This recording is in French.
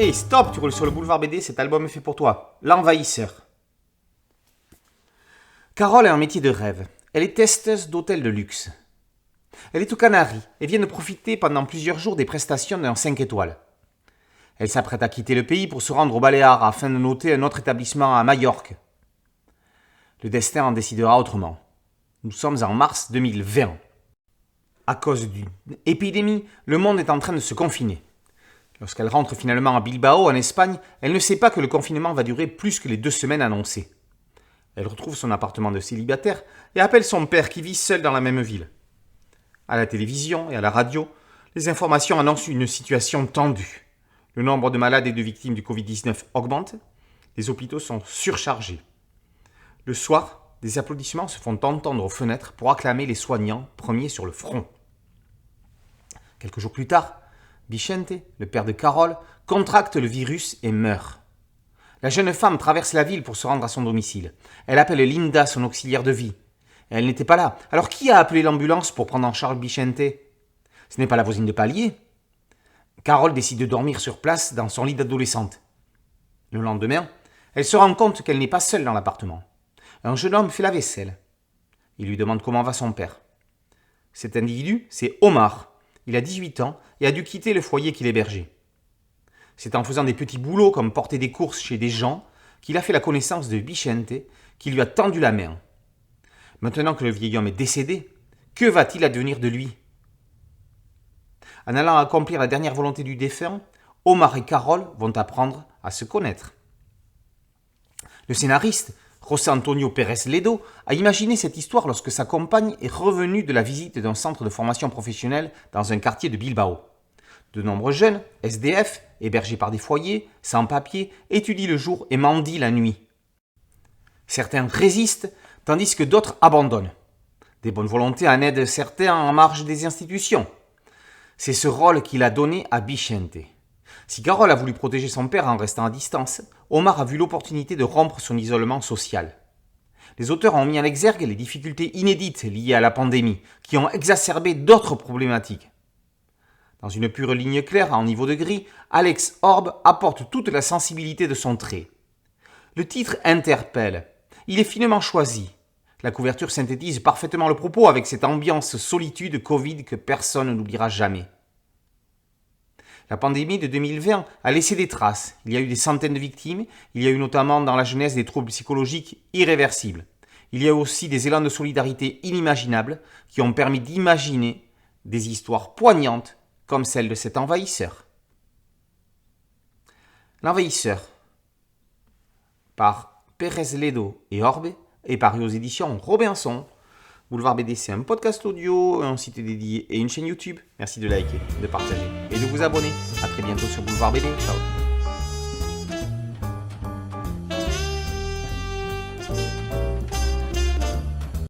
Hey, stop, tu roules sur le boulevard BD, cet album est fait pour toi. L'envahisseur. Carole a un métier de rêve. Elle est testeuse d'hôtels de luxe. Elle est aux Canaries et vient de profiter pendant plusieurs jours des prestations d'un 5 étoiles. Elle s'apprête à quitter le pays pour se rendre aux Baléares afin de noter un autre établissement à Majorque. Le destin en décidera autrement. Nous sommes en mars 2020. À cause d'une épidémie, le monde est en train de se confiner. Lorsqu'elle rentre finalement à Bilbao, en Espagne, elle ne sait pas que le confinement va durer plus que les 2 semaines annoncées. Elle retrouve son appartement de célibataire et appelle son père qui vit seul dans la même ville. À la télévision et à la radio, les informations annoncent une situation tendue. Le nombre de malades et de victimes du Covid-19 augmente. Les hôpitaux sont surchargés. Le soir, des applaudissements se font entendre aux fenêtres pour acclamer les soignants premiers sur le front. Quelques jours plus tard, Vicente, le père de Carole, contracte le virus et meurt. La jeune femme traverse la ville pour se rendre à son domicile. Elle appelle Linda, son auxiliaire de vie. Elle n'était pas là. Alors qui a appelé l'ambulance pour prendre en charge Vicente ? Ce n'est pas la voisine de palier. Carole décide de dormir sur place dans son lit d'adolescente. Le lendemain, elle se rend compte qu'elle n'est pas seule dans l'appartement. Un jeune homme fait la vaisselle. Il lui demande comment va son père. Cet individu, c'est Omar. Il a 18 ans et a dû quitter le foyer qu'il hébergeait. C'est en faisant des petits boulots comme porter des courses chez des gens qu'il a fait la connaissance de Vicente, qui lui a tendu la main. Maintenant que le vieil homme est décédé, que va-t-il advenir de lui ? En allant accomplir la dernière volonté du défunt, Omar et Carole vont apprendre à se connaître. Le scénariste, José Antonio Pérez Ledo, a imaginé cette histoire lorsque sa compagne est revenue de la visite d'un centre de formation professionnelle dans un quartier de Bilbao. De nombreux jeunes, SDF, hébergés par des foyers, sans papier, étudient le jour et mendient la nuit. Certains résistent, tandis que d'autres abandonnent. Des bonnes volontés en aident certains en marge des institutions. C'est ce rôle qu'il a donné à Vicente. Si Carole a voulu protéger son père en restant à distance, Omar a vu l'opportunité de rompre son isolement social. Les auteurs ont mis en exergue les difficultés inédites liées à la pandémie, qui ont exacerbé d'autres problématiques. Dans une pure ligne claire en niveau de gris, Alex Orbe apporte toute la sensibilité de son trait. Le titre interpelle. Il est finement choisi. La couverture synthétise parfaitement le propos avec cette ambiance solitude Covid que personne n'oubliera jamais. La pandémie de 2020 a laissé des traces. Il y a eu des centaines de victimes. Il y a eu notamment dans la jeunesse des troubles psychologiques irréversibles. Il y a aussi des élans de solidarité inimaginables qui ont permis d'imaginer des histoires poignantes comme celle de cet envahisseur. L'envahisseur, par Pérez Ledo et Orbe, est paru aux éditions Robinson. Boulevard BD, c'est un podcast audio, un site dédié et une chaîne YouTube. Merci de liker, de partager et de vous abonner. A très bientôt sur Boulevard BD. Ciao.